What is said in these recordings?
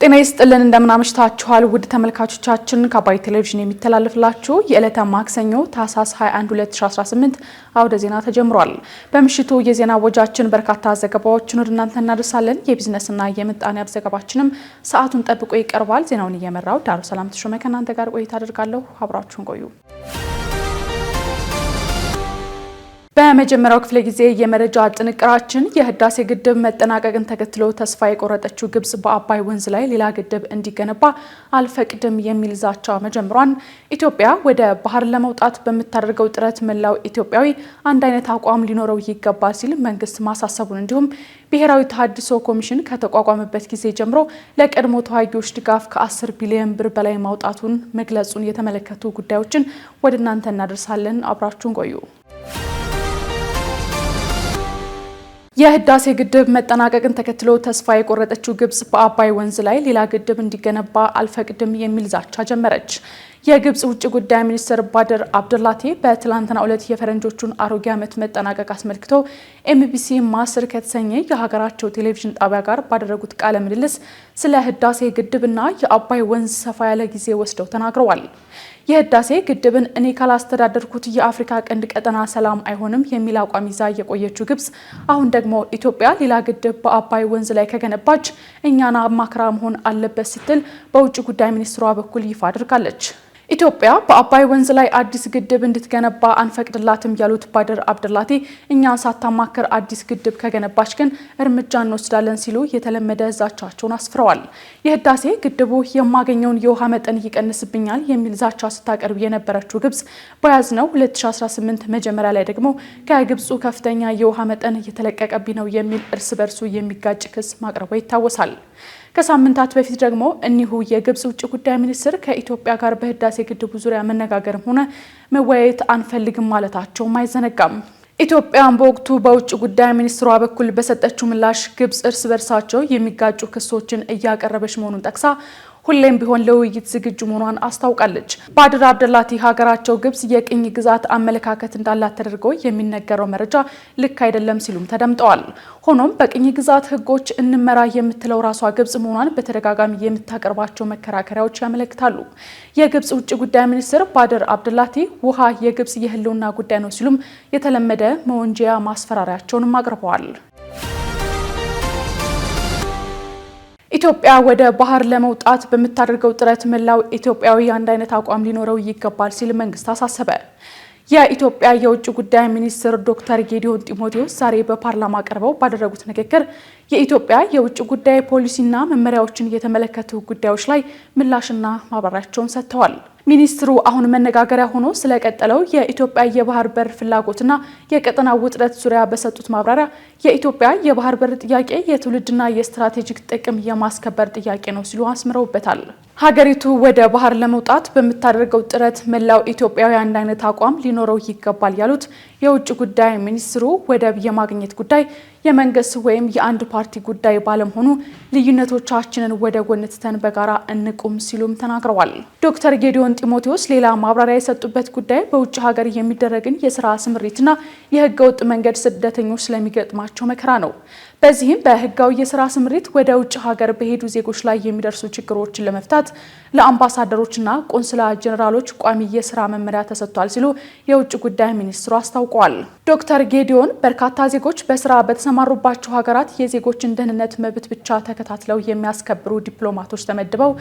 ጤና ይስጥልን እንደምናመሽታችኋል ውድ ተመልካቾቻችን ከአባይ ቴሌቪዥን የሚተላለፍላችሁ የዕለተ ማክሰኞ ታህሳስ 21 2018 አውደ ዜና ተጀምሯል። በምሽቱ የዜና ወጃችን በርካታ ዘገባዎችን ወደ እናንተ እናደርሳለን። የቢዝነስና የምጣኔ ሀብት ዘገባችንም ሰዓቱን ጠብቆ ይቀርባል። ዜናውን እየመራው ዳሩ ሰላም ተሾመ ከእናንተ ጋር ቆይታ አደርጋለሁ። አብራችሁን ቆዩ። በመጀመሪያው ክፍለ ጊዜ የመረጃ ጥንቅራችን የህዳሴ ግድብ መጠናቀቅን ተከትሎ ተስፋ የቆረጠችው ግብጽ በአባይ ወንዝ ላይ ሌላ ግድብ እንዲገነባ አልፈቅድም የሚል ዛቻ መጀመሯን፣ ኢትዮጵያ ወደ ባህር ለመውጣት በምታደርገው ጥረት መላው ኢትዮጵያዊ አንድ አይነት አቋም ሊኖረው ይገባል ሲል መንግስት ማሳሰቡን፣ እንዲሁም ብሔራዊ ተሃድሶ ኮሚሽን ከተቋቋመበት ጊዜ ጀምሮ ለቀድሞ ተዋጊዎች ድጋፍ ከ10 ቢሊዮን ብር በላይ ማውጣቱን መግለጹን የተመለከቱ ጉዳዮችን ወደ እናንተ እናደርሳለን። አብራችሁን ቆዩ። የህዳሴ ግድብ መጠናቀቅን ተከትሎ ተስፋ የቆረጠችው ግብጽ በአባይ ወንዝ ላይ ሌላ ግድብ እንዲገነባ አልፈቅድም የሚል ዛቻ ጀመረች። የግብጽ ውጭ ጉዳይ ሚኒስትር ባድር አብዱላቲ በትላንትናው ዕለት የፈረንጆቹን አሮጌ ዓመት መጠናቀቅ አስመልክቶ ኤምቢሲ ማስር ከተሰኘ የሀገራቸው ቴሌቪዥን ጣቢያ ጋር ባደረጉት ቃለ ምልልስ ስለ ህዳሴ ግድብና የአባይ ወንዝ ሰፋ ያለ ጊዜ ወስደው ተናግረዋል። የህዳሴ ግድብን እኔ ካላስተዳደርኩት የአፍሪካ ቀንድ ቀጠና ሰላም አይሆንም የሚል አቋም ይዛ የቆየችው ግብጽ አሁን ደግሞ ኢትዮጵያ ሌላ ግድብ በአባይ ወንዝ ላይ ከገነባች እኛን አማክራ መሆን አለበት ስትል በውጭ ጉዳይ ሚኒስትሯ በኩል ይፋ አድርጋለች። ኢትዮጵያ በአባይ ወንዝ ላይ አዲስ ግድብ እንድትገነባ አንፈቅድላትም ያሉት ባድር አብዱላቲ እኛን ሳታማክር አዲስ ግድብ ከገነባች ግን እርምጃ እንወስዳለን ሲሉ የተለመደ ዛቻቸውን አስፍረዋል። የህዳሴ ግድቡ የማገኘውን የውሃ መጠን ይቀንስብኛል የሚል ዛቻ ስታቀርብ የነበረችው ግብጽ በያዝነው 2018 መጀመሪያ ላይ ደግሞ ከግብጹ ከፍተኛ የውሃ መጠን እየተለቀቀብኝ ነው የሚል እርስ በርሱ የሚጋጭ ክስ ማቅረቧ ይታወሳል። ከሳምንታት በፊት ደግሞ እኒሁ የግብጽ ውጭ ጉዳይ ሚኒስትር ከኢትዮጵያ ጋር በህዳሴ ግድቡ ዙሪያ መነጋገርም ሆነ መወያየት አንፈልግም ማለታቸውም አይዘነጋም። ኢትዮጵያን በወቅቱ በውጭ ጉዳይ ሚኒስትሯ በኩል በሰጠችው ምላሽ ግብጽ እርስ በርሳቸው የሚጋጩ ክሶችን እያቀረበች መሆኑን ጠቅሳ ሁሌም ቢሆን ለውይይት ዝግጁ መሆኗን አስታውቃለች። ባድር አብዱላቲ ሀገራቸው ግብጽ የቅኝ ግዛት አመለካከት እንዳላት ተደርጎ የሚነገረው መረጃ ልክ አይደለም ሲሉም ተደምጠዋል። ሆኖም በቅኝ ግዛት ህጎች እንመራ የምትለው ራሷ ግብጽ መሆኗን በተደጋጋሚ የምታቀርባቸው መከራከሪያዎች ያመለክታሉ። የግብጽ ውጭ ጉዳይ ሚኒስትር ባድር አብዱላቲ ውሃ የግብጽ የህልውና ጉዳይ ነው ሲሉም የተለመደ መወንጀያ ማስፈራሪያቸውንም አቅርበዋል። ኢትዮጵያ ወደ ባህር ለመውጣት በምታደርገው ጥረት መላው ኢትዮጵያዊ አንድ አይነት አቋም ሊኖረው ይገባል ሲል መንግስት አሳሰበ። የኢትዮጵያ የውጭ ጉዳይ ሚኒስትር ዶክተር ጌዲዮን ጢሞቴዎስ ዛሬ በፓርላማ ቀርበው ባደረጉት ንግግር የኢትዮጵያ የውጭ ጉዳይ ፖሊሲና መመሪያዎችን የተመለከቱ ጉዳዮች ላይ ምላሽና ማብራሪያቸውን ሰጥተዋል። ሚኒስትሩ አሁን መነጋገሪያ ሆኖ ስለቀጠለው የኢትዮጵያ የባህር በር ፍላጎትና የቀጠናው ውጥረት ዙሪያ በሰጡት ማብራሪያ የኢትዮጵያ የባህር በር ጥያቄ የትውልድና የስትራቴጂክ ጥቅም የማስከበር ጥያቄ ነው ሲሉ አስምረውበታል። ሀገሪቱ ወደ ባህር ለመውጣት በምታደርገው ጥረት መላው ኢትዮጵያዊ አንድ አይነት አቋም ሊኖረው ይገባል ያሉት የውጭ ጉዳይ ሚኒስትሩ ወደብ የማግኘት ጉዳይ የመንግስት ወይም የአንድ ፓርቲ ጉዳይ ባለመሆኑ ልዩነቶቻችንን ወደ ጎን ትተን በጋራ እንቁም ሲሉም ተናግረዋል። ዶክተር ጌዲዮን ጢሞቴዎስ ሌላ ማብራሪያ የሰጡበት ጉዳይ በውጭ ሀገር የሚደረግን የስራ ስምሪትና የህገወጥ መንገድ ስደተኞች ስለሚገጥማቸው መከራ ነው። በዚህም በህጋዊ የስራ ስምሪት ወደ ውጭ ሀገር በሄዱ ዜጎች ላይ የሚደርሱ ችግሮችን ለመፍታት ለአምባሳደሮችና ቆንስላ ጀነራሎች ቋሚ የስራ መመሪያ ተሰጥቷል ሲሉ የውጭ ጉዳይ ሚኒስትሩ አስታውቀዋል። ዶክተር ጌዲዮን በርካታ ዜጎች በስራ በተሰማሩባቸው ሀገራት የዜጎችን ደህንነት መብት ብቻ ተከታትለው የሚያስከብሩ ዲፕሎማቶች ተመድበው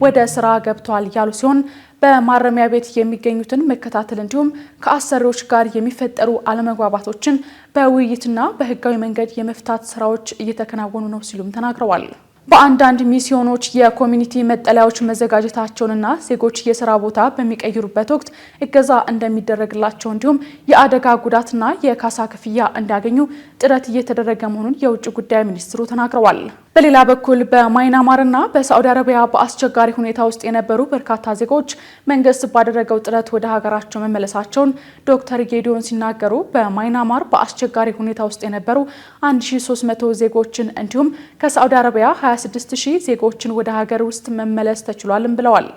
ወደ ስራ ገብተዋል ያሉ ሲሆን በማረሚያ ቤት የሚገኙትን መከታተል እንዲሁም ከአሰሪዎች ጋር የሚፈጠሩ አለመግባባቶችን በውይይትና በህጋዊ መንገድ የመፍታት ስራዎች እየተከናወኑ ነው ሲሉም ተናግረዋል። በአንዳንድ ሚስዮኖች የኮሚኒቲ መጠለያዎች መዘጋጀታቸውንና ዜጎች የስራ ቦታ በሚቀይሩበት ወቅት እገዛ እንደሚደረግላቸው እንዲሁም የአደጋ ጉዳትና የካሳ ክፍያ እንዲያገኙ ጥረት እየተደረገ መሆኑን የውጭ ጉዳይ ሚኒስትሩ ተናግረዋል። በሌላ በኩል በማይናማርና በሳዑዲ አረቢያ በአስቸጋሪ ሁኔታ ውስጥ የነበሩ በርካታ ዜጎች መንግስት ባደረገው ጥረት ወደ ሀገራቸው መመለሳቸውን ዶክተር ጌዲዮን ሲናገሩ በማይናማር በአስቸጋሪ ሁኔታ ውስጥ የነበሩ 1300 ዜጎችን እንዲሁም ከሳዑዲ አረቢያ 26000 ዜጎችን ወደ ሀገር ውስጥ መመለስ ተችሏልም ብለዋል።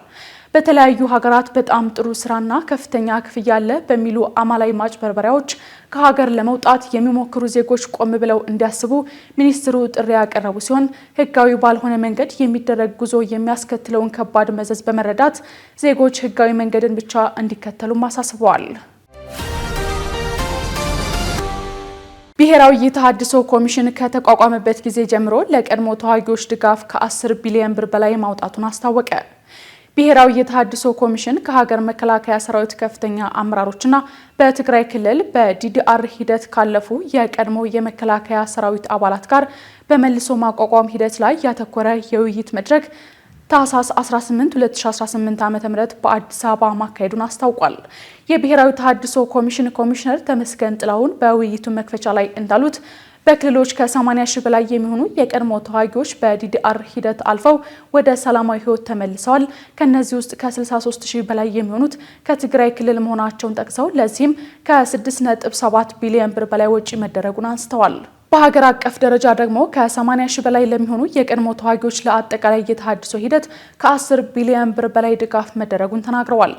በተለያዩ ሀገራት በጣም ጥሩ ስራና ከፍተኛ ክፍያ አለ በሚሉ አማላይ ማጭበርበሪያዎች ከሀገር ለመውጣት የሚሞክሩ ዜጎች ቆም ብለው እንዲያስቡ ሚኒስትሩ ጥሪ ያቀረቡ ሲሆን ህጋዊ ባልሆነ መንገድ የሚደረግ ጉዞ የሚያስከትለውን ከባድ መዘዝ በመረዳት ዜጎች ህጋዊ መንገድን ብቻ እንዲከተሉም አሳስበዋል። ብሔራዊ የተሃድሶ ኮሚሽን ከተቋቋመበት ጊዜ ጀምሮ ለቀድሞ ተዋጊዎች ድጋፍ ከ10 ቢሊዮን ብር በላይ ማውጣቱን አስታወቀ። ብሔራዊ የተሃድሶ ኮሚሽን ከሀገር መከላከያ ሰራዊት ከፍተኛ አመራሮችና በትግራይ ክልል በዲዲአር ሂደት ካለፉ የቀድሞ የመከላከያ ሰራዊት አባላት ጋር በመልሶ ማቋቋም ሂደት ላይ ያተኮረ የውይይት መድረክ ታህሳስ 18 2018 ዓ.ም በአዲስ አበባ ማካሄዱን አስታውቋል። የብሔራዊ ተሃድሶ ኮሚሽን ኮሚሽነር ተመስገን ጥላሁን በውይይቱ መክፈቻ ላይ እንዳሉት በክልሎች ከ80 ሺህ በላይ የሚሆኑ የቀድሞ ተዋጊዎች በዲዲአር ሂደት አልፈው ወደ ሰላማዊ ህይወት ተመልሰዋል። ከነዚህ ውስጥ ከ63 ሺህ በላይ የሚሆኑት ከትግራይ ክልል መሆናቸውን ጠቅሰው ለዚህም ከ6.7 ቢሊዮን ብር በላይ ወጪ መደረጉን አንስተዋል። በሀገር አቀፍ ደረጃ ደግሞ ከ80 ሺህ በላይ ለሚሆኑ የቀድሞ ተዋጊዎች ለአጠቃላይ የተሃድሶ ሂደት ከ10 ቢሊዮን ብር በላይ ድጋፍ መደረጉን ተናግረዋል።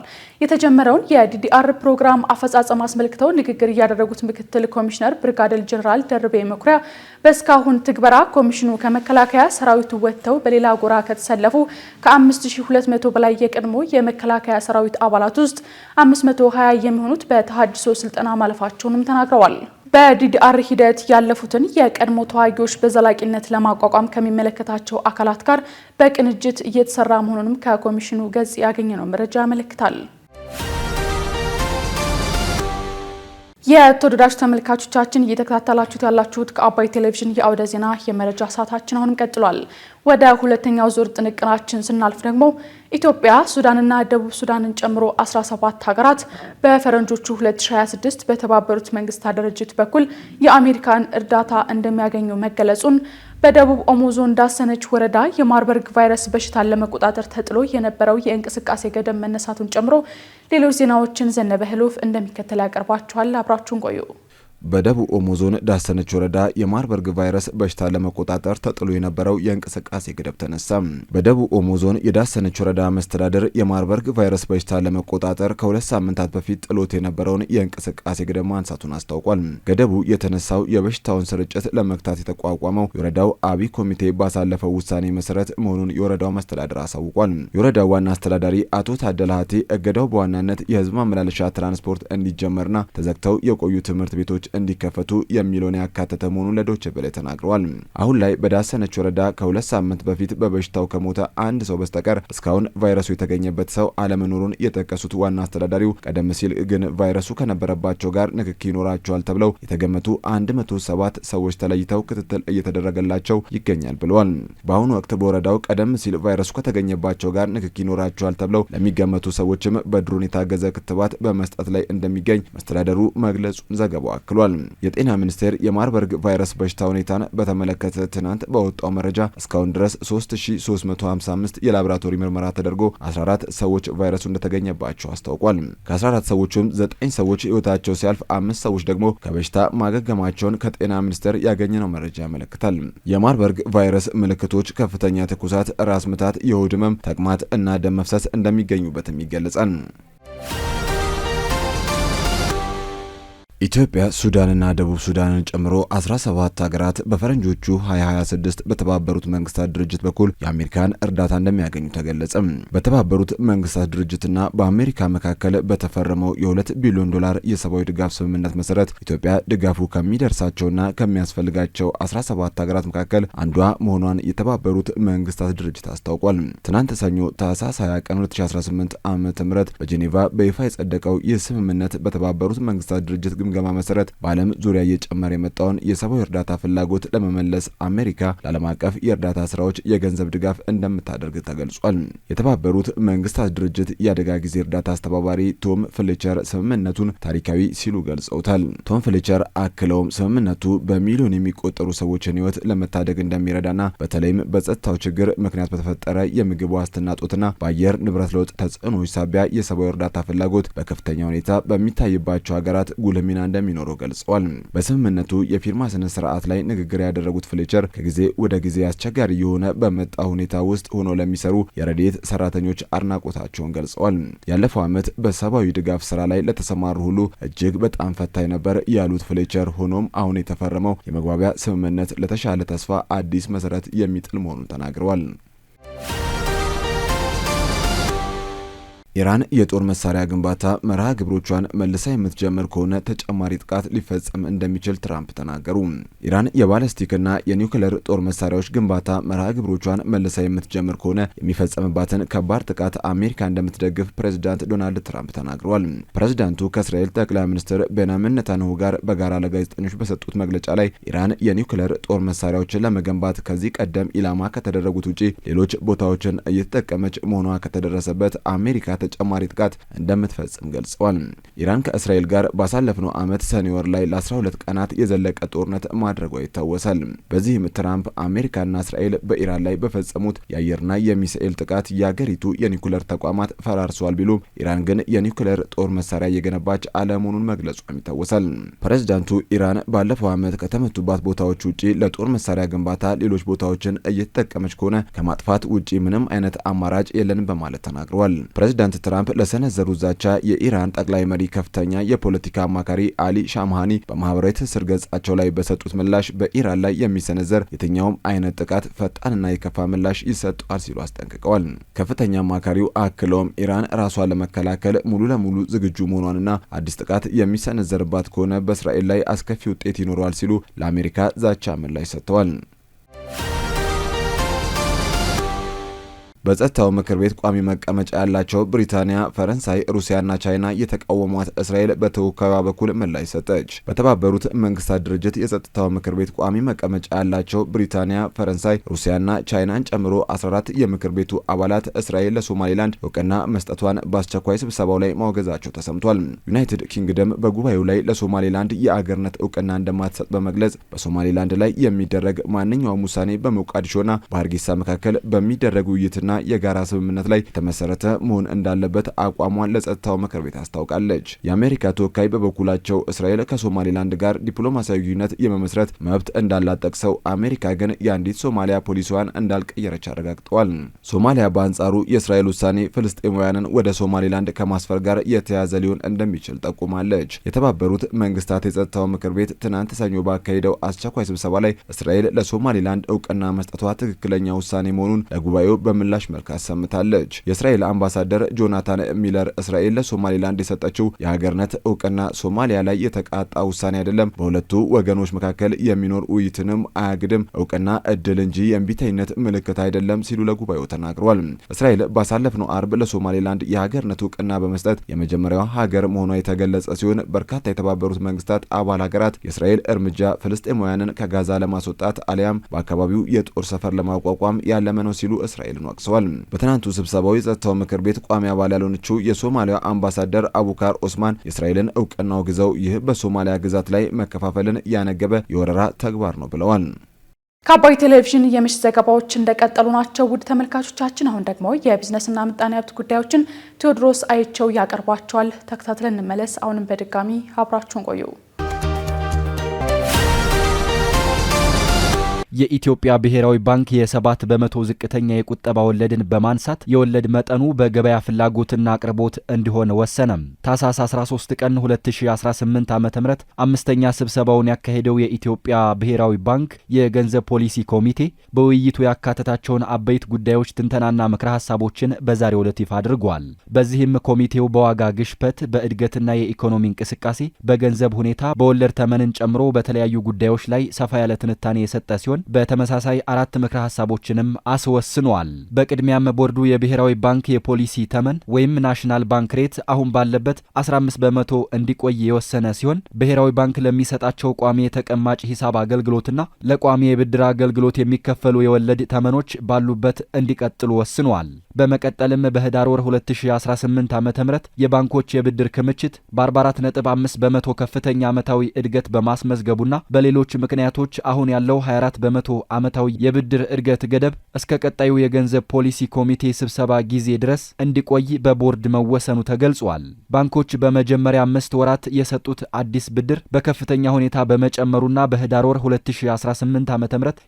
የተጀመረውን የዲዲአር ፕሮግራም አፈጻጸም አስመልክተው ንግግር ያደረጉት ምክትል ኮሚሽነር ብርጋዴር ጄኔራል ደርቤ መኩሪያ በእስካሁን ትግበራ ኮሚሽኑ ከመከላከያ ሰራዊቱ ወጥተው በሌላ ጎራ ከተሰለፉ ከ5200 በላይ የቀድሞ የመከላከያ ሰራዊት አባላት ውስጥ 520 የሚሆኑት በተሃድሶ ስልጠና ማለፋቸውንም ተናግረዋል። በዲዲአር ሂደት ያለፉትን የቀድሞ ተዋጊዎች በዘላቂነት ለማቋቋም ከሚመለከታቸው አካላት ጋር በቅንጅት እየተሰራ መሆኑንም ከኮሚሽኑ ገጽ ያገኘነው መረጃ ያመለክታል። የተወደዳጅ ተመልካቾቻችን እየተከታተላችሁት ያላችሁት ከአባይ ቴሌቪዥን የአውደ ዜና የመረጃ ሰዓታችን አሁንም ቀጥሏል። ወደ ሁለተኛው ዙር ጥንቅናችን ስናልፍ ደግሞ ኢትዮጵያ፣ ሱዳንና ደቡብ ሱዳንን ጨምሮ 17 ሀገራት በፈረንጆቹ 2026 በተባበሩት መንግስታት ድርጅት በኩል የአሜሪካን እርዳታ እንደሚያገኙ መገለጹን፣ በደቡብ ኦሞ ዞን ዳሰነች ወረዳ የማርበርግ ቫይረስ በሽታን ለመቆጣጠር ተጥሎ የነበረው የእንቅስቃሴ ገደብ መነሳቱን ጨምሮ ሌሎች ዜናዎችን ዘነበ ህሉፍ እንደሚከተል ያቀርባቸዋል። አብራችሁን ቆዩ። በደቡብ ኦሞ ዞን ዳሰነች ወረዳ የማርበርግ ቫይረስ በሽታ ለመቆጣጠር ተጥሎ የነበረው የእንቅስቃሴ ገደብ ተነሳ። በደቡብ ኦሞ ዞን የዳሰነች ወረዳ መስተዳደር የማርበርግ ቫይረስ በሽታ ለመቆጣጠር ከ2 ሳምንታት በፊት ጥሎት የነበረውን የእንቅስቃሴ ገደብ ማንሳቱን አስታውቋል። ገደቡ የተነሳው የበሽታውን ስርጭት ለመግታት የተቋቋመው የወረዳው አብይ ኮሚቴ ባሳለፈው ውሳኔ መሰረት መሆኑን የወረዳው መስተዳደር አሳውቋል። የወረዳው ዋና አስተዳዳሪ አቶ ታደለ ሀቴ እገዳው በዋናነት የህዝብ ማመላለሻ ትራንስፖርት እንዲጀመርና ተዘግተው የቆዩ ትምህርት ቤቶች እንዲከፈቱ የሚለውን ያካተተ መሆኑን ለዶይቼ ቬለ ተናግረዋል። አሁን ላይ በዳሰነች ወረዳ ከ2 ሳምንት በፊት በበሽታው ከሞተ አንድ ሰው በስተቀር እስካሁን ቫይረሱ የተገኘበት ሰው አለመኖሩን የጠቀሱት ዋና አስተዳዳሪው ቀደም ሲል ግን ቫይረሱ ከነበረባቸው ጋር ንክኪ ይኖራቸዋል ተብለው የተገመቱ 107 ሰዎች ተለይተው ክትትል እየተደረገላቸው ይገኛል ብለዋል። በአሁኑ ወቅት በወረዳው ቀደም ሲል ቫይረሱ ከተገኘባቸው ጋር ንክኪ ይኖራቸዋል ተብለው ለሚገመቱ ሰዎችም በድሮን የታገዘ ክትባት በመስጠት ላይ እንደሚገኝ መስተዳደሩ መግለጹን ዘገባው አክሏል። የጤና ሚኒስቴር የማርበርግ ቫይረስ በሽታ ሁኔታን በተመለከተ ትናንት በወጣው መረጃ እስካሁን ድረስ 3355 የላቦራቶሪ ምርመራ ተደርጎ 14 ሰዎች ቫይረሱ እንደተገኘባቸው አስታውቋል። ከ14 ሰዎችም 9 ሰዎች ህይወታቸው ሲያልፍ 5 ሰዎች ደግሞ ከበሽታ ማገገማቸውን ከጤና ሚኒስቴር ያገኘነው መረጃ ያመለክታል። የማርበርግ ቫይረስ ምልክቶች ከፍተኛ ትኩሳት፣ ራስ ምታት፣ የሆድ ህመም፣ ተቅማጥ እና ደም መፍሰስ እንደሚገኙበትም ይገለጻል። ኢትዮጵያ፣ ሱዳንና ደቡብ ሱዳንን ጨምሮ 17 ሀገራት በፈረንጆቹ 2026 በተባበሩት መንግስታት ድርጅት በኩል የአሜሪካን እርዳታ እንደሚያገኙ ተገለጸ። በተባበሩት መንግስታት ድርጅትና በአሜሪካ መካከል በተፈረመው የ2 ቢሊዮን ዶላር የሰብአዊ ድጋፍ ስምምነት መሰረት ኢትዮጵያ ድጋፉ ከሚደርሳቸውና ከሚያስፈልጋቸው 17 ሀገራት መካከል አንዷ መሆኗን የተባበሩት መንግስታት ድርጅት አስታውቋል። ትናንት ሰኞ ታህሳስ 20 ቀን 2018 ዓ.ም በጄኔቫ በይፋ የጸደቀው ይህ ስምምነት በተባበሩት መንግስታት ድርጅት ግምገማ መሰረት በዓለም ዙሪያ እየጨመረ የመጣውን የሰብአዊ እርዳታ ፍላጎት ለመመለስ አሜሪካ ለዓለም አቀፍ የእርዳታ ስራዎች የገንዘብ ድጋፍ እንደምታደርግ ተገልጿል። የተባበሩት መንግስታት ድርጅት የአደጋ ጊዜ እርዳታ አስተባባሪ ቶም ፍሌቸር ስምምነቱን ታሪካዊ ሲሉ ገልጸውታል። ቶም ፍሌቸር አክለውም ስምምነቱ በሚሊዮን የሚቆጠሩ ሰዎችን ህይወት ለመታደግ እንደሚረዳና በተለይም በጸጥታው ችግር ምክንያት በተፈጠረ የምግብ ዋስትና እጦትና በአየር ንብረት ለውጥ ተጽዕኖዎች ሳቢያ የሰብአዊ እርዳታ ፍላጎት በከፍተኛ ሁኔታ በሚታይባቸው ሀገራት ጉልህ ሚና ሚና እንደሚኖረው ገልጸዋል። በስምምነቱ የፊርማ ስነ ስርዓት ላይ ንግግር ያደረጉት ፍሌቸር ከጊዜ ወደ ጊዜ አስቸጋሪ የሆነ በመጣ ሁኔታ ውስጥ ሆኖ ለሚሰሩ የረድኤት ሰራተኞች አድናቆታቸውን ገልጸዋል። ያለፈው ዓመት በሰብአዊ ድጋፍ ስራ ላይ ለተሰማሩ ሁሉ እጅግ በጣም ፈታኝ ነበር ያሉት ፍሌቸር፣ ሆኖም አሁን የተፈረመው የመግባቢያ ስምምነት ለተሻለ ተስፋ አዲስ መሰረት የሚጥል መሆኑን ተናግረዋል። ኢራን የጦር መሳሪያ ግንባታ መርሃ ግብሮቿን መልሳ የምትጀምር ከሆነ ተጨማሪ ጥቃት ሊፈጸም እንደሚችል ትራምፕ ተናገሩ። ኢራን የባለስቲክና የኒውክሌር ጦር መሳሪያዎች ግንባታ መርሃ ግብሮቿን መልሳ የምትጀምር ከሆነ የሚፈጸምባትን ከባድ ጥቃት አሜሪካ እንደምትደግፍ ፕሬዝዳንት ዶናልድ ትራምፕ ተናግረዋል። ፕሬዝዳንቱ ከእስራኤል ጠቅላይ ሚኒስትር ቤንያሚን ኔታንያሁ ጋር በጋራ ለጋዜጠኞች በሰጡት መግለጫ ላይ ኢራን የኒውክሌር ጦር መሳሪያዎችን ለመገንባት ከዚህ ቀደም ኢላማ ከተደረጉት ውጪ ሌሎች ቦታዎችን እየተጠቀመች መሆኗ ከተደረሰበት አሜሪካ ተጨማሪ ጥቃት እንደምትፈጽም ገልጸዋል። ኢራን ከእስራኤል ጋር ባሳለፍነው ዓመት ሰኔ ወር ላይ ለ12 ቀናት የዘለቀ ጦርነት ማድረጓ ይታወሳል። በዚህም ትራምፕ አሜሪካና እስራኤል በኢራን ላይ በፈጸሙት የአየርና የሚሳኤል ጥቃት የአገሪቱ የኒውክሌር ተቋማት ፈራርሰዋል ቢሉም ኢራን ግን የኒውክሌር ጦር መሳሪያ እየገነባች አለመሆኑን መግለጿም ይታወሳል። ፕሬዝዳንቱ ኢራን ባለፈው ዓመት ከተመቱባት ቦታዎች ውጪ ለጦር መሳሪያ ግንባታ ሌሎች ቦታዎችን እየተጠቀመች ከሆነ ከማጥፋት ውጪ ምንም አይነት አማራጭ የለንም በማለት ተናግረዋል። ፕሬዝዳንት ትራምፕ ለሰነዘሩ ዛቻ የኢራን ጠቅላይ መሪ ከፍተኛ የፖለቲካ አማካሪ አሊ ሻምሃኒ በማህበራዊ ትስስር ገጻቸው ላይ በሰጡት ምላሽ በኢራን ላይ የሚሰነዘር የትኛውም አይነት ጥቃት ፈጣንና የከፋ ምላሽ ይሰጣል ሲሉ አስጠንቅቀዋል። ከፍተኛ አማካሪው አክለውም ኢራን ራሷን ለመከላከል ሙሉ ለሙሉ ዝግጁ መሆኗንና አዲስ ጥቃት የሚሰነዘርባት ከሆነ በእስራኤል ላይ አስከፊ ውጤት ይኖረዋል ሲሉ ለአሜሪካ ዛቻ ምላሽ ሰጥተዋል። በጸጥታው ምክር ቤት ቋሚ መቀመጫ ያላቸው ብሪታንያ፣ ፈረንሳይ፣ ሩሲያና ቻይና የተቃወሟት እስራኤል በተወካዩዋ በኩል ምላሽ ሰጠች። በተባበሩት መንግስታት ድርጅት የጸጥታው ምክር ቤት ቋሚ መቀመጫ ያላቸው ብሪታንያ፣ ፈረንሳይ፣ ሩሲያና ቻይናን ጨምሮ 14 የምክር ቤቱ አባላት እስራኤል ለሶማሌላንድ እውቅና መስጠቷን በአስቸኳይ ስብሰባው ላይ ማውገዛቸው ተሰምቷል። ዩናይትድ ኪንግደም በጉባኤው ላይ ለሶማሌላንድ የአገርነት እውቅና እንደማትሰጥ በመግለጽ በሶማሌላንድ ላይ የሚደረግ ማንኛውም ውሳኔ በሞቃዲሾና በሀርጌሳ መካከል በሚደረግ ውይይትና የጋራ ስምምነት ላይ የተመሰረተ መሆን እንዳለበት አቋሟን ለጸጥታው ምክር ቤት አስታውቃለች። የአሜሪካ ተወካይ በበኩላቸው እስራኤል ከሶማሌላንድ ጋር ዲፕሎማሲያዊ ግንኙነት የመመስረት መብት እንዳላት ጠቅሰው አሜሪካ ግን የአንዲት ሶማሊያ ፖሊሲዋን እንዳልቀየረች አረጋግጠዋል። ሶማሊያ በአንጻሩ የእስራኤል ውሳኔ ፍልስጤማውያንን ወደ ሶማሌላንድ ከማስፈር ጋር የተያያዘ ሊሆን እንደሚችል ጠቁማለች። የተባበሩት መንግስታት የጸጥታው ምክር ቤት ትናንት ሰኞ ባካሄደው አስቸኳይ ስብሰባ ላይ እስራኤል ለሶማሌላንድ እውቅና መስጠቷ ትክክለኛ ውሳኔ መሆኑን ለጉባኤው በምላሽ መልክ አሰምታለች። የእስራኤል አምባሳደር ጆናታን ሚለር እስራኤል ለሶማሌላንድ የሰጠችው የሀገርነት እውቅና ሶማሊያ ላይ የተቃጣ ውሳኔ አይደለም፣ በሁለቱ ወገኖች መካከል የሚኖር ውይይትንም አያግድም፣ እውቅና እድል እንጂ የእምቢተኝነት ምልክት አይደለም ሲሉ ለጉባኤው ተናግረዋል። እስራኤል ባሳለፍነው አርብ ለሶማሌላንድ የሀገርነት እውቅና በመስጠት የመጀመሪያዋ ሀገር መሆኗ የተገለጸ ሲሆን በርካታ የተባበሩት መንግስታት አባል ሀገራት የእስራኤል እርምጃ ፍልስጤማውያንን ከጋዛ ለማስወጣት አሊያም በአካባቢው የጦር ሰፈር ለማቋቋም ያለመ ነው ሲሉ እስራኤልን ወቅሰዋል። በትናንቱ ስብሰባው የጸጥታው ምክር ቤት ቋሚ አባል ያልሆነችው የሶማሊያ አምባሳደር አቡካር ኦስማን የእስራኤልን እውቅና አውግዘው ይህ በሶማሊያ ግዛት ላይ መከፋፈልን ያነገበ የወረራ ተግባር ነው ብለዋል። ከአባይ ቴሌቪዥን የምሽት ዘገባዎች እንደቀጠሉ ናቸው። ውድ ተመልካቾቻችን፣ አሁን ደግሞ የቢዝነስና ምጣኔ ሀብት ጉዳዮችን ቴዎድሮስ አይቸው ያቀርባቸዋል። ተከታትለን እንመለስ። አሁንም በድጋሚ አብራችሁን ቆዩ። የኢትዮጵያ ብሔራዊ ባንክ የ7 በመቶ ዝቅተኛ የቁጠባ ወለድን በማንሳት የወለድ መጠኑ በገበያ ፍላጎትና አቅርቦት እንዲሆን ወሰነ። ታህሳስ 13 ቀን 2018 ዓ.ም አምስተኛ ስብሰባውን ያካሄደው የኢትዮጵያ ብሔራዊ ባንክ የገንዘብ ፖሊሲ ኮሚቴ በውይይቱ ያካተታቸውን አበይት ጉዳዮች ትንተናና ምክረ ሀሳቦችን በዛሬው ዕለት ይፋ አድርጓል። በዚህም ኮሚቴው በዋጋ ግሽበት፣ በእድገትና የኢኮኖሚ እንቅስቃሴ፣ በገንዘብ ሁኔታ፣ በወለድ ተመንን ጨምሮ በተለያዩ ጉዳዮች ላይ ሰፋ ያለ ትንታኔ የሰጠ ሲሆን በተመሳሳይ 4 ምክረ ሀሳቦችንም አስወስኗል። በቅድሚያም ቦርዱ የብሔራዊ ባንክ የፖሊሲ ተመን ወይም ናሽናል ባንክ ሬት አሁን ባለበት 15 በመቶ እንዲቆይ የወሰነ ሲሆን ብሔራዊ ባንክ ለሚሰጣቸው ቋሚ የተቀማጭ ሂሳብ አገልግሎትና ለቋሚ የብድር አገልግሎት የሚከፈሉ የወለድ ተመኖች ባሉበት እንዲቀጥሉ ወስኗል። በመቀጠልም በህዳር ወር 2018 ዓ.ም የባንኮች የብድር ክምችት በ44.5 በመቶ ከፍተኛ ዓመታዊ እድገት በማስመዝገቡና በሌሎች ምክንያቶች አሁን ያለው 24 በመቶ ዓመታዊ የብድር እድገት ገደብ እስከ ቀጣዩ የገንዘብ ፖሊሲ ኮሚቴ ስብሰባ ጊዜ ድረስ እንዲቆይ በቦርድ መወሰኑ ተገልጿል። ባንኮች በመጀመሪያ 5 ወራት የሰጡት አዲስ ብድር በከፍተኛ ሁኔታ በመጨመሩና በህዳር ወር 2018 ዓ.ም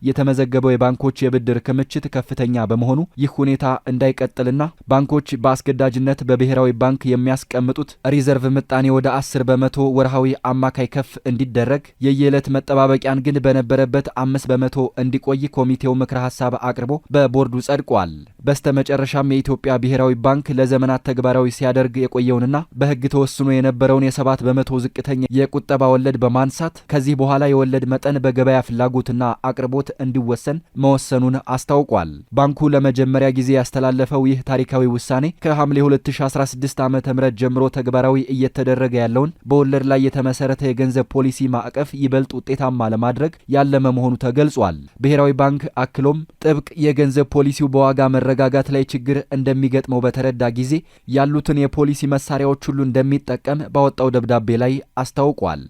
የተመዘገበው የባንኮች የብድር ክምችት ከፍተኛ በመሆኑ ይህ ሁኔታ እንዳይቀጥልና ባንኮች በአስገዳጅነት በብሔራዊ ባንክ የሚያስቀምጡት ሪዘርቭ ምጣኔ ወደ 10 በመቶ ወርሃዊ አማካይ ከፍ እንዲደረግ የየዕለት መጠባበቂያን ግን በነበረበት 5 በመቶ እንዲቆይ ኮሚቴው ምክረ ሐሳብ አቅርቦ በቦርዱ ጸድቋል። በስተመጨረሻም የኢትዮጵያ ብሔራዊ ባንክ ለዘመናት ተግባራዊ ሲያደርግ የቆየውንና በሕግ ተወስኖ የነበረውን የ7 በመቶ ዝቅተኛ የቁጠባ ወለድ በማንሳት ከዚህ በኋላ የወለድ መጠን በገበያ ፍላጎትና አቅርቦት እንዲወሰን መወሰኑን አስታውቋል። ባንኩ ለመጀመሪያ ጊዜ ያስተላለፈው ይህ ታሪካዊ ውሳኔ ከሐምሌ 2016 ዓ.ም ጀምሮ ተግባራዊ እየተደረገ ያለውን በወለድ ላይ የተመሰረተ የገንዘብ ፖሊሲ ማዕቀፍ ይበልጥ ውጤታማ ለማድረግ ያለመ መሆኑ ተገልጿል። ብሔራዊ ባንክ አክሎም ጥብቅ የገንዘብ ፖሊሲው በዋጋ መረጋጋት ላይ ችግር እንደሚገጥመው በተረዳ ጊዜ ያሉትን የፖሊሲ መሳሪያዎች ሁሉ እንደሚጠቀም ባወጣው ደብዳቤ ላይ አስታውቋል።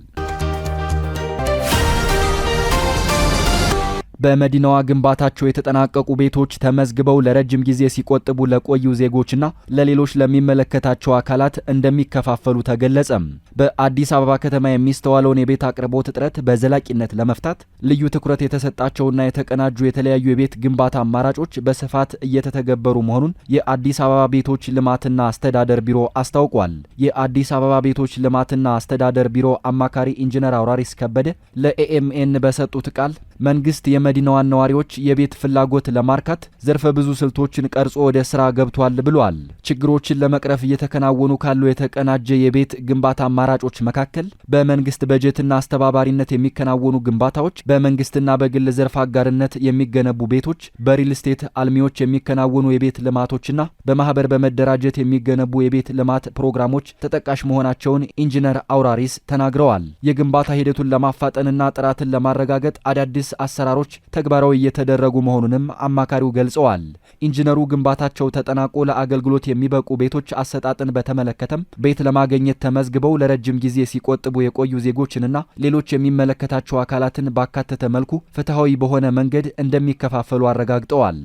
በመዲናዋ ግንባታቸው የተጠናቀቁ ቤቶች ተመዝግበው ለረጅም ጊዜ ሲቆጥቡ ለቆዩ ዜጎችና ለሌሎች ለሚመለከታቸው አካላት እንደሚከፋፈሉ ተገለጸ። በአዲስ አበባ ከተማ የሚስተዋለውን የቤት አቅርቦት እጥረት በዘላቂነት ለመፍታት ልዩ ትኩረት የተሰጣቸውና የተቀናጁ የተለያዩ የቤት ግንባታ አማራጮች በስፋት እየተተገበሩ መሆኑን የአዲስ አበባ ቤቶች ልማትና አስተዳደር ቢሮ አስታውቋል። የአዲስ አበባ ቤቶች ልማትና አስተዳደር ቢሮ አማካሪ ኢንጂነር አውራሪስ ከበደ ለኤኤምኤን በሰጡት ቃል መንግስት የመዲናዋን ነዋሪዎች የቤት ፍላጎት ለማርካት ዘርፈ ብዙ ስልቶችን ቀርጾ ወደ ስራ ገብቷል ብሏል። ችግሮችን ለመቅረፍ እየተከናወኑ ካሉ የተቀናጀ የቤት ግንባታ አማራጮች መካከል በመንግስት በጀትና አስተባባሪነት የሚከናወኑ ግንባታዎች፣ በመንግስትና በግል ዘርፍ አጋርነት የሚገነቡ ቤቶች፣ በሪል ስቴት አልሚዎች የሚከናወኑ የቤት ልማቶችና በማህበር በመደራጀት የሚገነቡ የቤት ልማት ፕሮግራሞች ተጠቃሽ መሆናቸውን ኢንጂነር አውራሪስ ተናግረዋል። የግንባታ ሂደቱን ለማፋጠንና ጥራትን ለማረጋገጥ አዳዲስ አሰራሮች ተግባራዊ እየተደረጉ መሆኑንም አማካሪው ገልጸዋል። ኢንጂነሩ ግንባታቸው ተጠናቆ ለአገልግሎት የሚበቁ ቤቶች አሰጣጥን በተመለከተም ቤት ለማግኘት ተመዝግበው ለረጅም ጊዜ ሲቆጥቡ የቆዩ ዜጎችንና ሌሎች የሚመለከታቸው አካላትን ባካተተ መልኩ ፍትሐዊ በሆነ መንገድ እንደሚከፋፈሉ አረጋግጠዋል።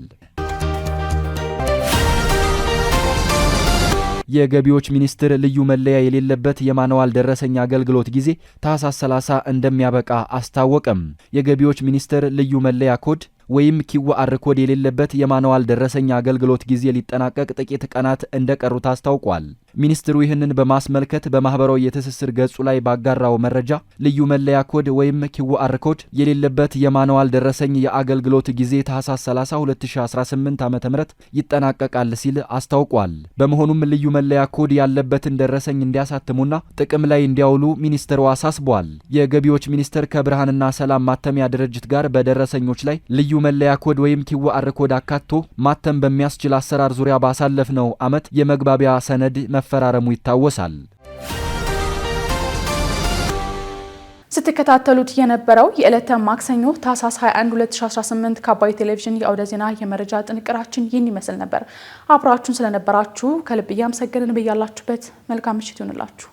የገቢዎች ሚኒስቴር ልዩ መለያ የሌለበት የማንዋል ደረሰኝ አገልግሎት ጊዜ ታህሳስ 30 እንደሚያበቃ አስታወቀም። የገቢዎች ሚኒስቴር ልዩ መለያ ኮድ ወይም ኪውአር ኮድ የሌለበት የማንዋል ደረሰኝ አገልግሎት ጊዜ ሊጠናቀቅ ጥቂት ቀናት እንደቀሩት አስታውቋል። ሚኒስትሩ ይህንን በማስመልከት በማህበራዊ የትስስር ገጹ ላይ ባጋራው መረጃ ልዩ መለያ ኮድ ወይም ኪውአር ኮድ የሌለበት የማንዋል ደረሰኝ የአገልግሎት ጊዜ ታህሳስ 30 2018 ዓ.ም ይጠናቀቃል ሲል አስታውቋል። በመሆኑም ልዩ መለያ ኮድ ያለበትን ደረሰኝ እንዲያሳትሙና ጥቅም ላይ እንዲያውሉ ሚኒስትሩ አሳስቧል። የገቢዎች ሚኒስቴር ከብርሃንና ሰላም ማተሚያ ድርጅት ጋር በደረሰኞች ላይ ልዩ መለያ ኮድ ወይም ኪውአር ኮድ አካቶ ማተም በሚያስችል አሰራር ዙሪያ ባሳለፍነው ዓመት የመግባቢያ ሰነድ መፈራረሙ ይታወሳል። ስትከታተሉት የነበረው የዕለተ ማክሰኞ ታህሳስ 21 2018 ከአባይ ቴሌቪዥን የአውደ ዜና የመረጃ ጥንቅራችን ይህን ይመስል ነበር። አብራችሁን ስለነበራችሁ ከልብ እያመሰገንን በያላችሁበት መልካም ምሽት ይሁንላችሁ።